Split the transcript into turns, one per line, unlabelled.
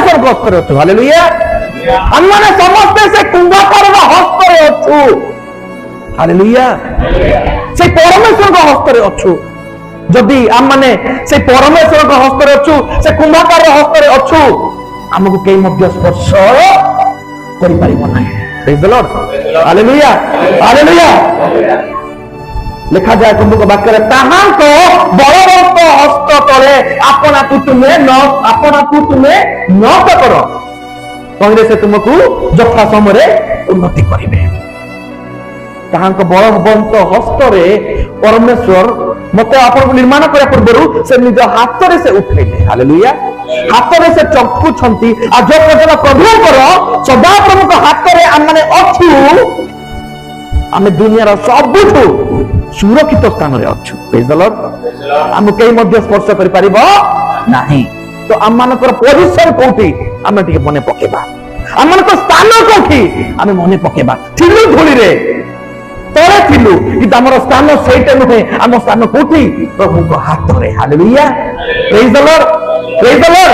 ପରମେଶ୍ୱରଙ୍କ ହସ୍ତରେ ଅଛୁ। ହାଲେଲୁୟା। ଆମମାନେ ସମସ୍ତେ ସେ କୁମ୍ଭକାରର ହସ୍ତରେ ଅଛୁ। ହାଲେଲୁୟା। ସେ ପରମେଶ୍ୱରଙ୍କ ହସ୍ତରେ ଅଛୁ। ଯଦି ଆମମାନେ ସେ ପରମେଶ୍ୱରଙ୍କ ହସ୍ତରେ ଅଛୁ, ସେ କୁମ୍ଭକାରର ହସ୍ତରେ ଅଛୁ, ଆମକୁ କେହି ମଧ୍ୟ ସ୍ପର୍ଶ କରିପାରିବ ନାହିଁ। ପ୍ରେଜ୍ ଦ ଲର୍ଡ। ହାଲେଲୁୟା। ହାଲେଲୁୟା। ଲେଖାଯାଏ ପ୍ରଭୁଙ୍କ ବାକ୍ୟରେ, ତାହାଙ୍କ ବଳବନ୍ତ ହସ୍ତ ତଳେ ଆପଣାକୁ ତୁମେ ନତ କର, କହିଲେ ସେ ତୁମକୁ ଯଥା ସମୟରେ ଉନ୍ନତି କରିବେ। ତାହାଙ୍କ ବଳବନ୍ତ ହସ୍ତରେ ପରମେଶ୍ୱର ମତେ ଆପଣଙ୍କୁ ନିର୍ମାଣ କରିବା ପୂର୍ବରୁ ସେ ନିଜ ହାତରେ ସେ ଉଠେଇଲେ। ହାଲେଲୁୟା। ହାତରେ ସେ ଚଖୁଛନ୍ତି। ଆଉ ଯୋଉ ପର୍ଯ୍ୟନ୍ତ ପ୍ରଭୁଙ୍କର ସଦାପ୍ରଭୁଙ୍କ ହାତରେ ଆମେ ଅଛୁ, ଆମେ ଦୁନିଆର ସବୁଠୁ ସୁରକ୍ଷିତ ସ୍ଥାନରେ ଅଛୁ। ପ୍ରେଜ୍ ଦ ଲର୍ଡ। ଆମକୁ କେହି ମଧ୍ୟ ସ୍ପର୍ଶ କରିପାରିବ ନାହିଁ। ତ ଆମମାନଙ୍କର ପୋଜିସନ କୋଉଠି ଆମେ ଟିକେ ମନେ ପକେଇବା। ଆମମାନଙ୍କର ସ୍ଥାନ କୋଉଠି ଆମେ ମନେ ପକେଇବା। ଥିଲୁ ଧୂଳିରେ, ତଳେ ଥିଲୁ, କିନ୍ତୁ ଆମର ସ୍ଥାନ ସେଇଟା ନୁହେଁ। ଆମ ସ୍ଥାନ କୋଉଠି? ପ୍ରଭୁଙ୍କ ହାତରେ। ହାଲେଲୁୟା। ପ୍ରେଜ୍ ଦ ଲର୍ଡ। ପ୍ରେଜ୍ ଦ ଲର୍ଡ।